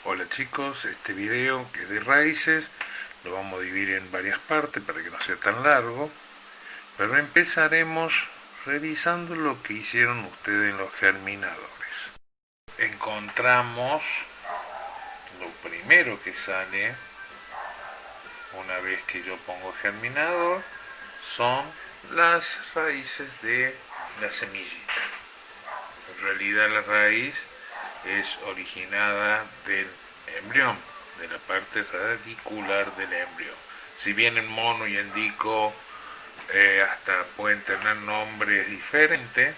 Hola chicos, este video que es de raíces lo vamos a dividir en varias partes para que no sea tan largo, pero empezaremos revisando lo que hicieron ustedes en los germinadores. Encontramos lo primero que sale una vez que yo pongo germinador son las raíces de la semillita. En realidad la raíz es originada del embrión, de la parte radicular del embrión. Si bien en mono y en dico hasta pueden tener nombres diferentes,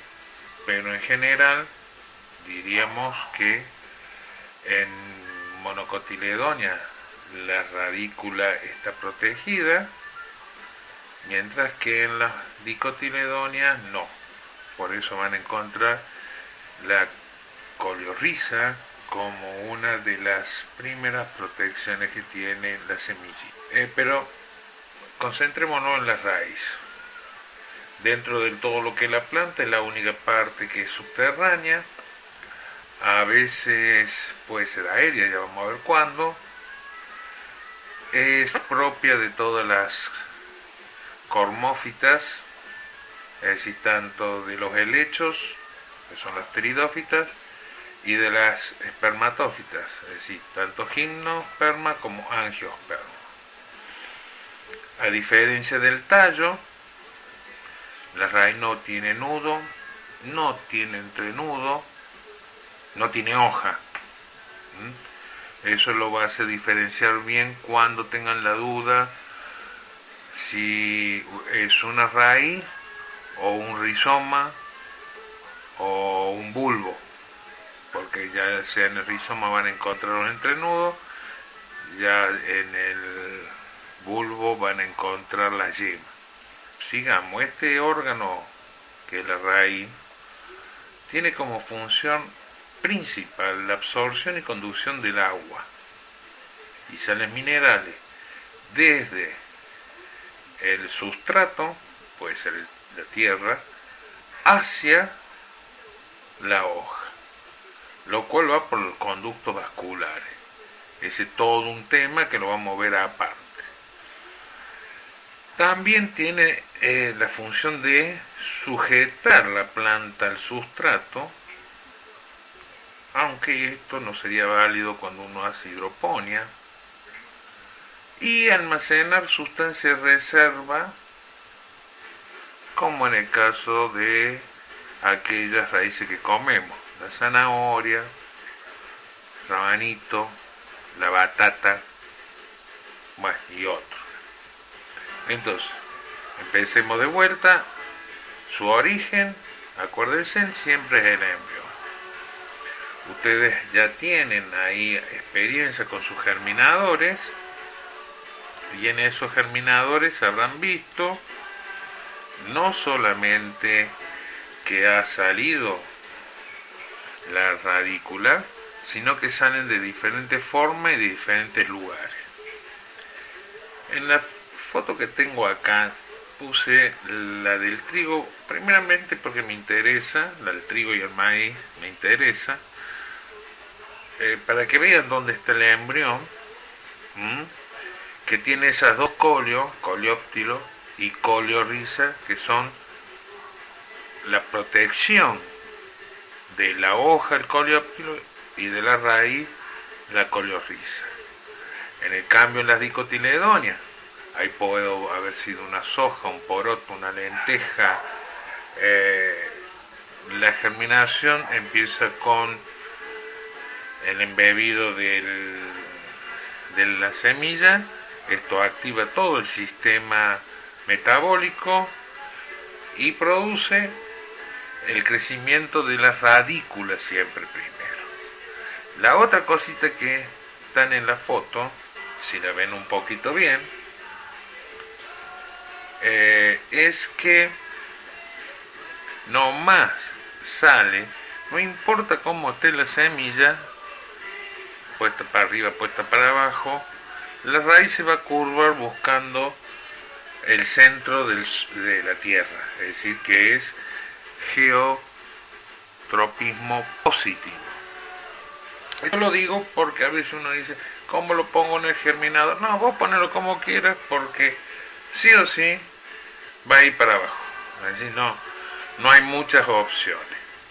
pero en general diríamos que en monocotiledonia la radícula está protegida, mientras que en las dicotiledonias no. Por eso van a encontrar la coliorriza como una de las primeras protecciones que tiene la semillita. Pero concentrémonos en la raíz. Dentro de todo lo que es la planta es la única parte que es subterránea. A veces puede ser aérea, ya vamos a ver cuándo. Es propia de todas las cormófitas, es decir, tanto de los helechos, que son las pteridófitas, y de las espermatófitas, es decir, tanto gimnosperma como angiosperma. A diferencia del tallo, la raíz no tiene nudo, no tiene entrenudo, no tiene hoja. Eso lo va a hacer diferenciar bien cuando tengan la duda si es una raíz o un rizoma o un bulbo, porque ya sea en el rizoma van a encontrar los entrenudos, ya en el bulbo van a encontrar la yema. Sigamos, este órgano que es la raíz tiene como función principal la absorción y conducción del agua y sales minerales desde el sustrato, puede ser la tierra, hacia la hoja, lo cual va por los conductos vasculares. Ese es todo un tema que lo vamos a ver aparte. También tiene la función de sujetar la planta al sustrato, aunque esto no sería válido cuando uno hace hidroponía, y almacenar sustancias de reserva, como en el caso de aquellas raíces que comemos, la zanahoria, rabanito, la batata, bueno, y otros. Entonces, empecemos de vuelta. Su origen, acuérdense, siempre es el embrión. Ustedes ya tienen ahí experiencia con sus germinadores, y en esos germinadores habrán visto no solamente que ha salido la radícula, sino que salen de diferentes formas y de diferentes lugares. En la foto que tengo acá puse la del trigo, primeramente porque me interesa, la del trigo y el maíz me interesa, para que vean dónde está el embrión, que tiene esas dos coleóptilo y coleorriza, que son la protección de la hoja, el coleóptilo, y de la raíz, la coleorriza. En el cambio, en las dicotiledonias, ahí puedo haber sido una soja, un poroto, una lenteja. La germinación empieza con el embebido de la semilla. Esto activa todo el sistema metabólico y produce el crecimiento de las radículas siempre primero. La otra cosita que están en la foto, si la ven un poquito bien, es que nomás sale, no importa cómo esté la semilla, puesta para arriba, puesta para abajo, la raíz se va a curvar buscando el centro de la tierra, es decir, que es geotropismo positivo. Esto lo digo porque a veces uno dice, ¿cómo lo pongo en el germinador? No, vos ponelo como quieras porque sí o sí va a ir para abajo. Es decir, no hay muchas opciones.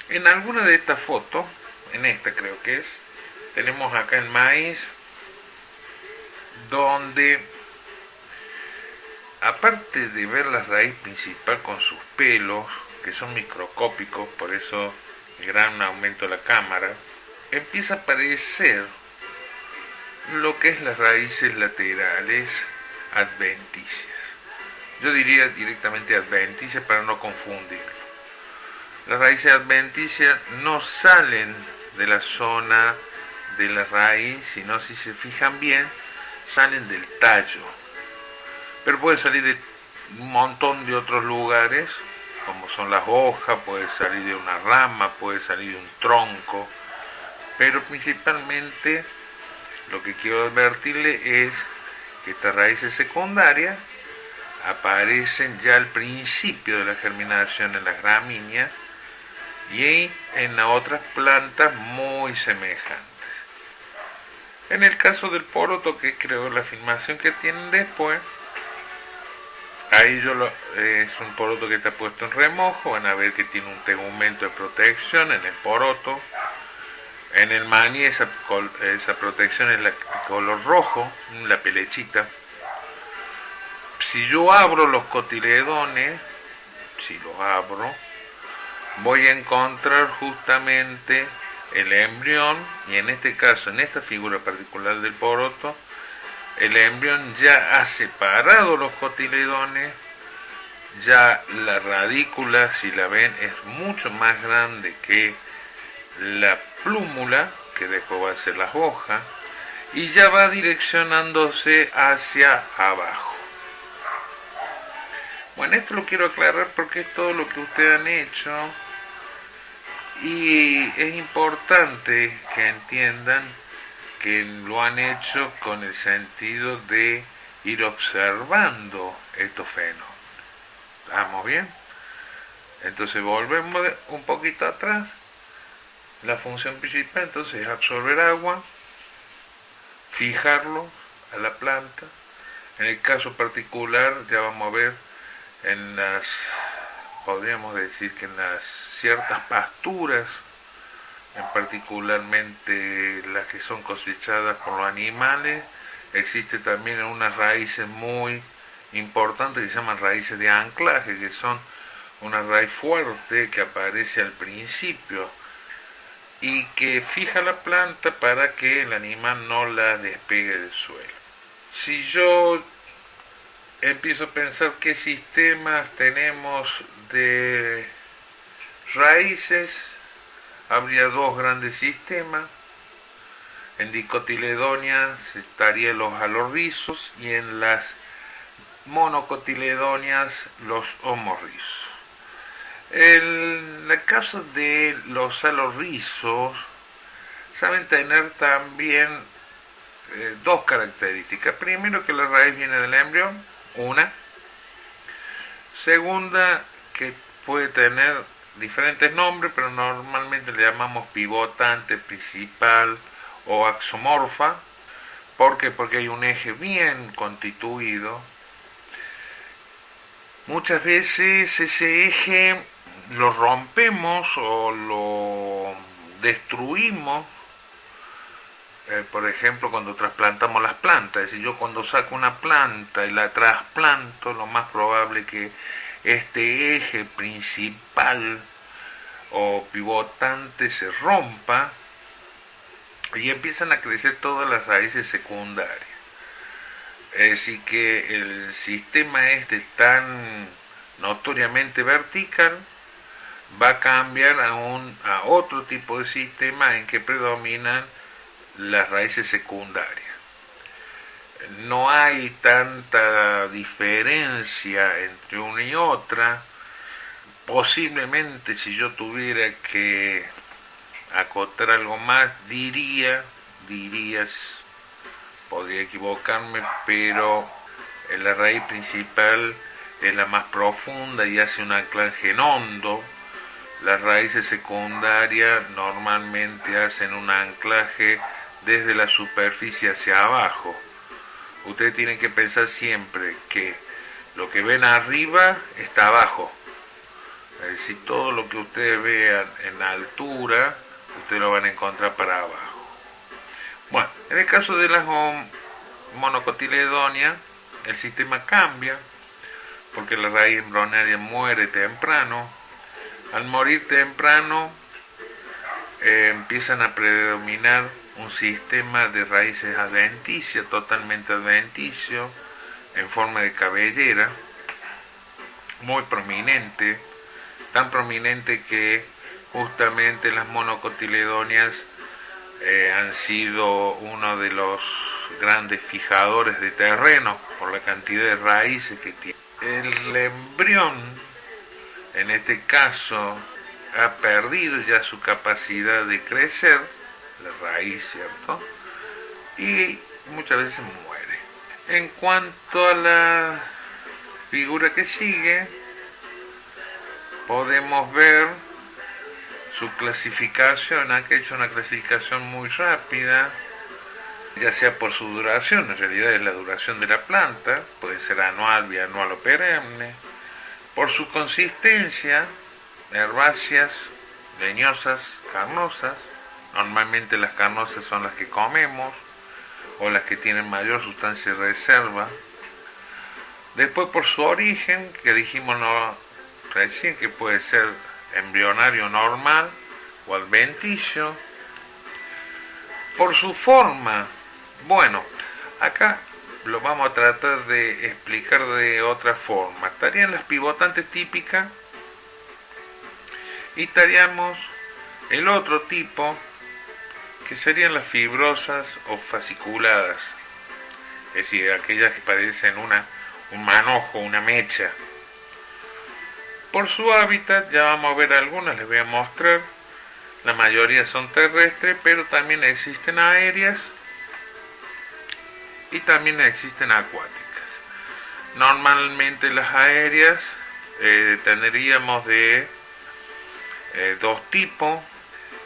En alguna de estas fotos, en esta creo que es, tenemos acá el maíz, donde aparte de ver la raíz principal con sus pelos, que son microscópicos, por eso el gran aumento de la cámara, empieza a aparecer lo que es las raíces laterales adventicias. Yo diría directamente adventicias para no confundir. Las raíces adventicias no salen de la zona de la raíz, sino si se fijan bien, salen del tallo. Pero puede salir de un montón de otros lugares, como son las hojas, puede salir de una rama, puede salir de un tronco, pero principalmente lo que quiero advertirle es que estas raíces secundarias aparecen ya al principio de la germinación en las gramíneas y en otras plantas muy semejantes. En el caso del poroto, que creo la filmación que tienen después, ahí es un poroto que está puesto en remojo, van a ver que tiene un tegumento de protección en el poroto. En el maní esa protección es la color rojo, la pelechita. Si yo abro los cotiledones, si los abro, voy a encontrar justamente el embrión, y en este caso, en esta figura particular del poroto, el embrión ya ha separado los cotiledones, ya la radícula, si la ven, es mucho más grande que la plúmula, que después va a ser las hojas, y ya va direccionándose hacia abajo. Bueno, esto lo quiero aclarar porque es todo lo que ustedes han hecho y es importante que entiendan que lo han hecho con el sentido de ir observando estos fenómenos. ¿Estamos bien? Entonces volvemos un poquito atrás. La función principal entonces es absorber agua, fijarlo a la planta. En el caso particular ya vamos a ver podríamos decir que en las ciertas pasturas, en particularmente las que son cosechadas por los animales, existe también unas raíces muy importantes que se llaman raíces de anclaje, que son una raíz fuerte que aparece al principio y que fija la planta para que el animal no la despegue del suelo. Si yo empiezo a pensar qué sistemas tenemos de raíces, habría dos grandes sistemas. En dicotiledóneas estarían los alorrizos y en las monocotiledóneas los homorrizos. En el caso de los alorrizos, saben tener también dos características. Primero, que la raíz viene del embrión, una. Segunda, que puede tener diferentes nombres, pero normalmente le llamamos pivotante, principal o axomorfa. ¿Por qué? Porque hay un eje bien constituido. Muchas veces ese eje lo rompemos o lo destruimos, por ejemplo, cuando trasplantamos las plantas. Es decir, yo cuando saco una planta y la trasplanto, lo más probable es que este eje principal o pivotante se rompa y empiezan a crecer todas las raíces secundarias. Es decir, que el sistema tan notoriamente vertical va a cambiar a otro tipo de sistema en que predominan las raíces secundarias. No hay tanta diferencia entre una y otra. Posiblemente, si yo tuviera que acotar algo más, podría equivocarme, pero la raíz principal es la más profunda y hace un anclaje en hondo. las raíces secundarias normalmente hacen un anclaje desde la superficie hacia abajo. Ustedes tienen que pensar siempre que lo que ven arriba está abajo. Es decir, todo lo que ustedes vean en altura, ustedes lo van a encontrar para abajo. Bueno, en el caso de las monocotiledonias, el sistema cambia, porque la raíz embrionaria muere temprano. Al morir temprano, empiezan a predominar un sistema de raíces adventicias, totalmente adventicio, en forma de cabellera, muy prominente, tan prominente que justamente las monocotiledonias han sido uno de los grandes fijadores de terreno por la cantidad de raíces que tiene. El embrión, en este caso, ha perdido ya su capacidad de crecer, la raíz, ¿cierto? Y muchas veces muere. En cuanto a la figura que sigue, podemos ver su clasificación. Aquí es una clasificación muy rápida, ya sea por su duración, en realidad es la duración de la planta, puede ser anual, bianual o perenne, por su consistencia, herbáceas, leñosas, carnosas. Normalmente las carnosas son las que comemos o las que tienen mayor sustancia de reserva. Después por su origen, que dijimos recién que puede ser embrionario normal o adventicio. Por su forma, bueno, acá lo vamos a tratar de explicar de otra forma. Estarían las pivotantes típicas y estaríamos el otro tipo, que serían las fibrosas o fasciculadas, es decir, aquellas que parecen un manojo, una mecha. Por su hábitat, ya vamos a ver algunas, les voy a mostrar. La mayoría son terrestres, pero también existen aéreas y también existen acuáticas. Normalmente las aéreas tendríamos de dos tipos,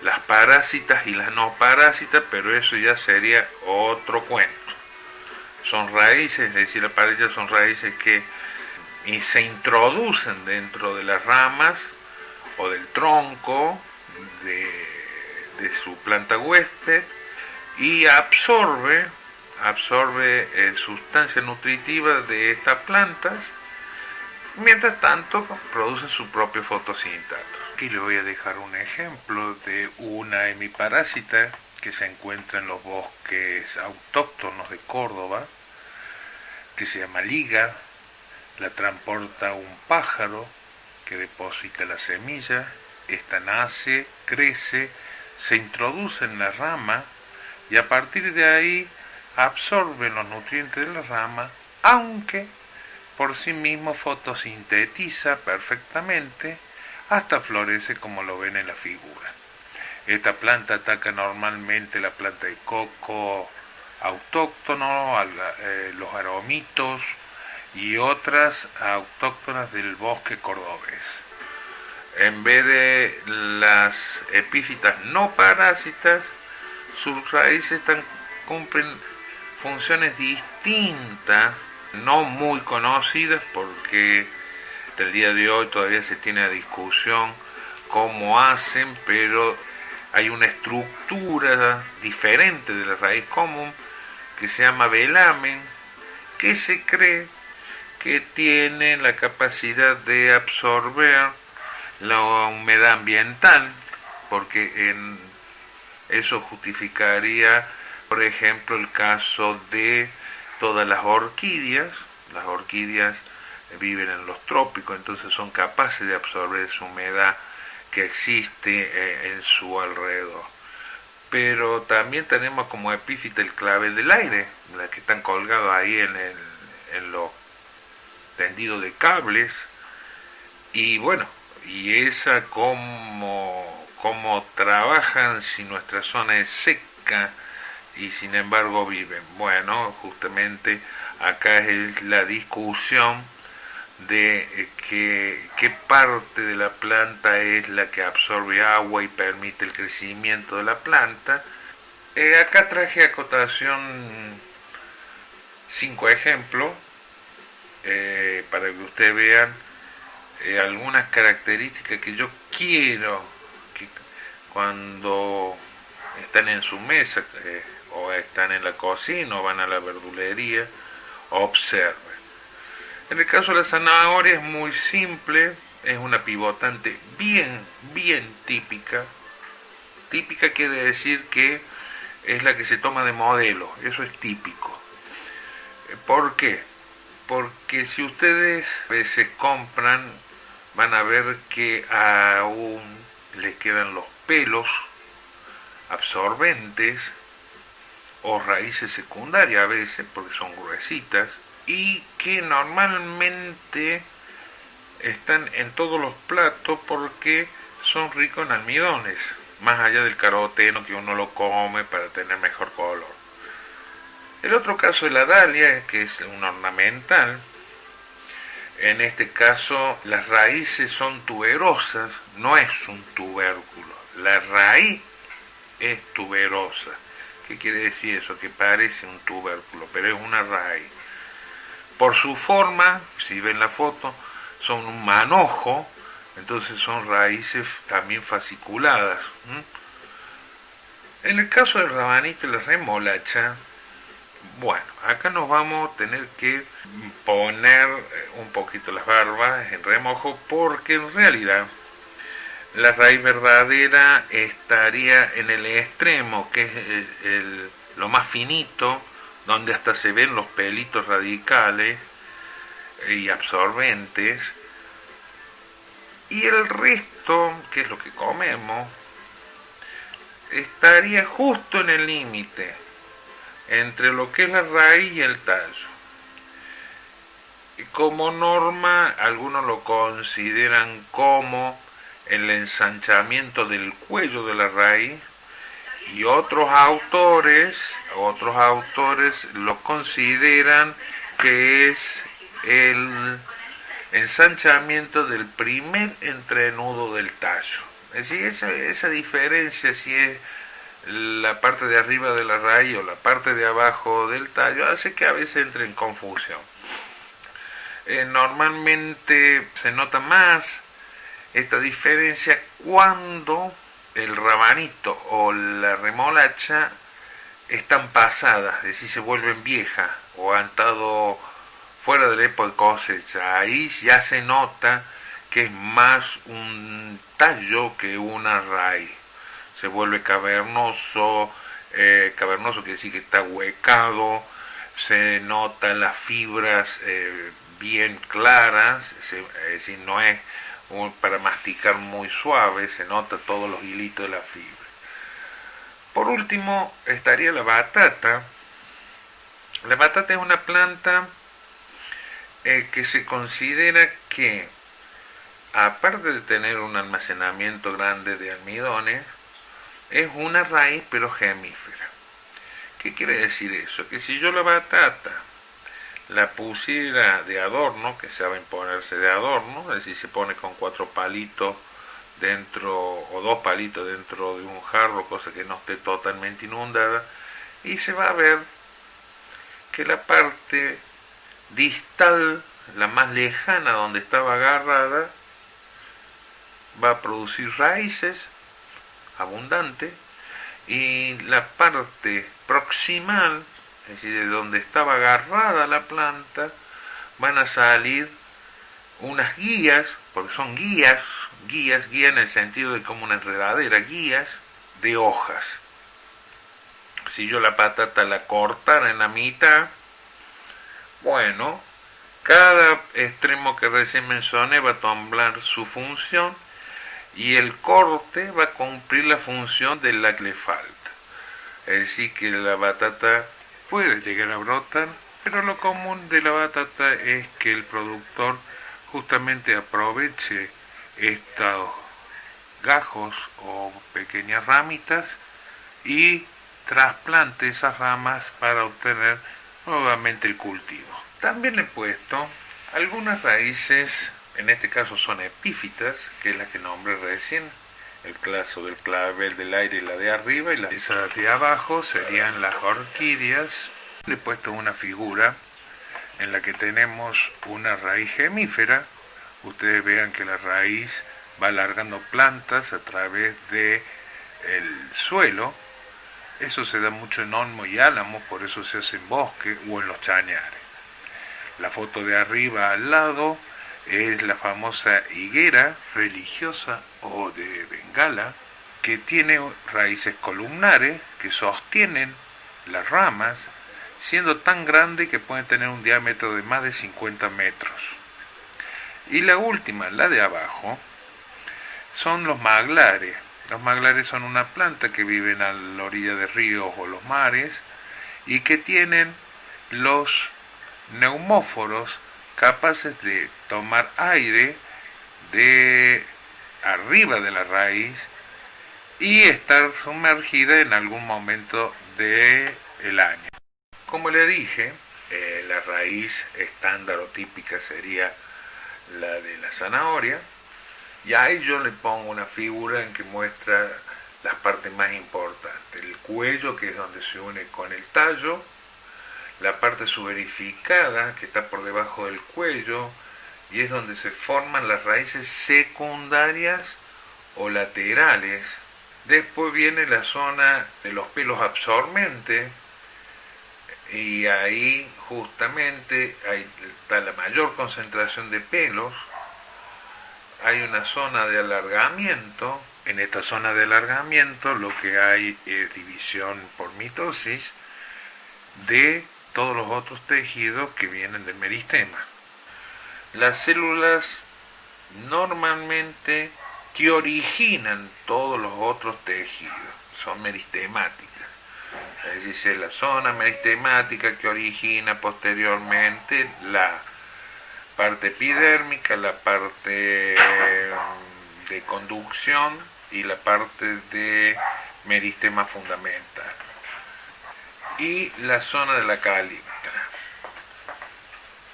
las parásitas y las no parásitas, pero eso ya sería otro cuento. Son raíces, es decir, las parásitas son raíces que se introducen dentro de las ramas o del tronco de su planta huésped y absorbe sustancias nutritivas de estas plantas, mientras tanto producen su propio fotosintato. Aquí le voy a dejar un ejemplo de una hemiparásita que se encuentra en los bosques autóctonos de Córdoba, que se llama liga. La transporta un pájaro que deposita la semilla, esta nace, crece, se introduce en la rama y a partir de ahí absorbe los nutrientes de la rama, aunque por sí mismo fotosintetiza perfectamente hasta florece como lo ven en la figura. Esta planta ataca normalmente la planta de coco autóctono, los aromitos y otras autóctonas del bosque cordobés. En vez de las epífitas no parásitas, sus raíces cumplen funciones distintas, no muy conocidas, porque hasta el día de hoy todavía se tiene a discusión cómo hacen, pero hay una estructura diferente de la raíz común que se llama velamen, que se cree que tiene la capacidad de absorber la humedad ambiental, porque eso justificaría, por ejemplo, el caso de todas las orquídeas. Las orquídeas viven en los trópicos, entonces son capaces de absorber esa humedad que existe en su alrededor. Pero también tenemos como epífita el clavel del aire, la que están colgados ahí en los tendidos de cables, y bueno, y esa cómo trabajan si nuestra zona es seca y sin embargo viven. Bueno, justamente acá es la discusión de qué parte de la planta es la que absorbe agua y permite el crecimiento de la planta. Acá traje a cotación 5 ejemplos para que ustedes vean algunas características que yo quiero que cuando están en su mesa o están en la cocina o van a la verdulería observen. En el caso de la zanahoria es muy simple, es una pivotante bien típica. Típica quiere decir que es la que se toma de modelo, eso es típico. ¿Por qué? Porque si ustedes a veces compran, van a ver que aún les quedan los pelos absorbentes o raíces secundarias a veces, porque son gruesitas, y que normalmente están en todos los platos porque son ricos en almidones, más allá del caroteno que uno lo come para tener mejor color. El otro caso es la dalia, que es un ornamental. En este caso las raíces son tuberosas, no es un tubérculo, la raíz es tuberosa. ¿Qué quiere decir eso? Que parece un tubérculo, pero es una raíz. Por su forma, si ven la foto, son un manojo, entonces son raíces también fasciculadas. En el caso del rabanito y la remolacha, bueno, acá nos vamos a tener que poner un poquito las barbas en remojo porque en realidad la raíz verdadera estaría en el extremo, que es lo más finito, donde hasta se ven los pelitos radicales y absorbentes, y el resto, que es lo que comemos, estaría justo en el límite entre lo que es la raíz y el tallo. Y como norma, algunos lo consideran como el ensanchamiento del cuello de la raíz, y otros autores lo consideran que es el ensanchamiento del primer entrenudo del tallo. Es decir, esa diferencia, si es la parte de arriba de la raíz o la parte de abajo del tallo, hace que a veces entre en confusión. Normalmente se nota más esta diferencia cuando el rabanito o la remolacha están pasadas, es decir, se vuelven viejas o han estado fuera de la época de cosecha. Ahí ya se nota que es más un tallo que una raíz. Se vuelve cavernoso, cavernoso quiere decir que está huecado, se notan las fibras bien claras, es decir, no es para masticar muy suave, se nota todos los hilitos de la fibra. Por último estaría la batata. La batata es una planta que se considera que, aparte de tener un almacenamiento grande de almidones, es una raíz pero gemífera. ¿Qué quiere decir eso? Que si yo la batata la pusiera de adorno, que saben ponerse de adorno, es decir, se pone con 4 palitos dentro o 2 palitos dentro de un jarro, cosa que no esté totalmente inundada, y se va a ver que la parte distal, la más lejana donde estaba agarrada, va a producir raíces abundantes, y la parte proximal, es decir, de donde estaba agarrada la planta, van a salir unas guías, porque son guías en el sentido de como una enredadera, guías de hojas. Si yo la patata la cortara en la mitad, bueno, cada extremo que recién mencioné va a tomar su función y el corte va a cumplir la función de la que le falta. Es decir, que la batata puede llegar a brotar, pero lo común de la batata es que el productor justamente aproveche estos gajos o pequeñas ramitas y trasplante esas ramas para obtener nuevamente el cultivo. También he puesto Algunas raíces, en este caso son epífitas, que es la que nombré recién, el caso del clavel del aire y la de arriba, y las de abajo serían las orquídeas. Le he puesto una figura en la que tenemos una raíz gemífera. Ustedes vean que la raíz va alargando plantas a través de el suelo. Eso se da mucho en olmo y álamo, por eso se hace en bosque o en los chañares. La foto de arriba al lado es la famosa higuera religiosa o de Bengala, que tiene raíces columnares que sostienen las ramas, siendo tan grande que pueden tener un diámetro de más de 50 metros. Y la última, la de abajo, son los maglares. Los maglares son una planta que viven a la orilla de ríos o los mares y que tienen los neumóforos capaces de tomar aire de arriba de la raíz y estar sumergida en algún momento del año. Como le dije, la raíz estándar o típica sería la de la zanahoria, y ahí yo le pongo una figura en que muestra las partes más importantes: el cuello, que es donde se une con el tallo, la parte suberificada, que está por debajo del cuello, y es donde se forman las raíces secundarias o laterales. Después viene la zona de los pelos absorbentes, y ahí justamente está la mayor concentración de pelos. Hay una zona de alargamiento. En esta zona de alargamiento lo que hay es división por mitosis de todos los otros tejidos que vienen del meristema. Las células normalmente que originan todos los otros tejidos son meristemáticas. Es decir, es la zona meristemática que origina posteriormente la parte epidérmica, la parte de conducción y la parte de meristema fundamental. Y la zona de la caliptra.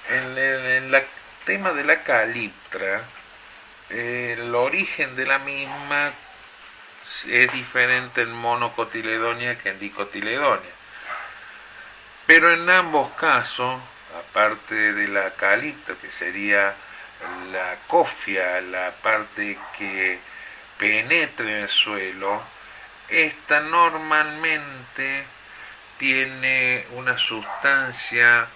En el tema de la caliptra, el origen de la misma es diferente en monocotiledonia que en dicotiledonia. Pero en ambos casos, aparte de la caliptra, que sería la cofia, la parte que penetra en el suelo, esta normalmente tiene una sustancia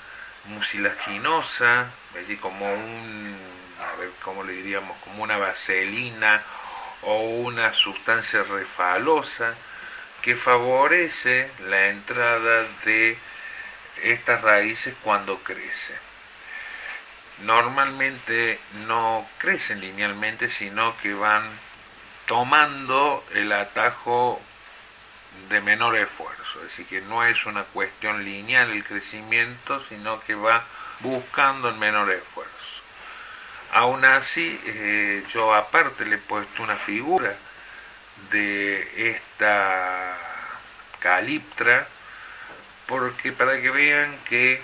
mucilaginosa, es decir, como ¿cómo le diríamos? Como una vaselina o una sustancia refalosa que favorece la entrada de estas raíces cuando crecen. Normalmente no crecen linealmente, sino que van tomando el atajo de menor esfuerzo, es decir, que no es una cuestión lineal el crecimiento, sino que va buscando el menor esfuerzo. Aún así, yo aparte le he puesto una figura de esta caliptra, porque para que vean que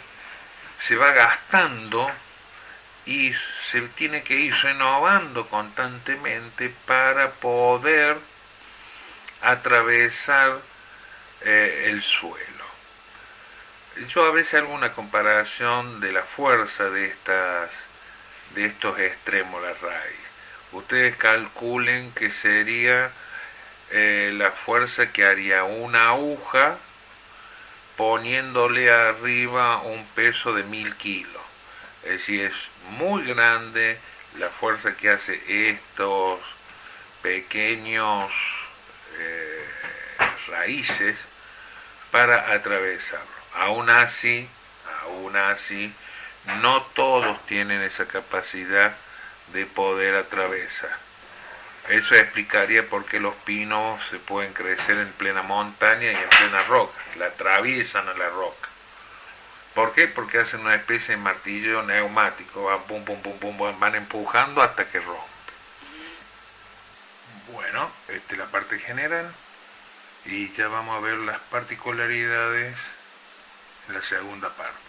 se va gastando y se tiene que ir renovando constantemente para poder atravesar el suelo. Yo a veces hago una comparación de la fuerza de estos extremos, la raíz. Ustedes calculen que sería la fuerza que haría una aguja poniéndole arriba un peso de 1000 kilos. Es decir, es muy grande la fuerza que hace estos pequeños raíces para atravesarlo. Aún así, no todos tienen esa capacidad de poder atravesar. Eso explicaría por qué los pinos se pueden crecer en plena montaña y en plena roca, la atraviesan a la roca. ¿Por qué? Porque hacen una especie de martillo neumático, van pum pum pum pum, van empujando hasta que rompe. Bueno, esta es la parte general y ya vamos a ver las particularidades en la segunda parte.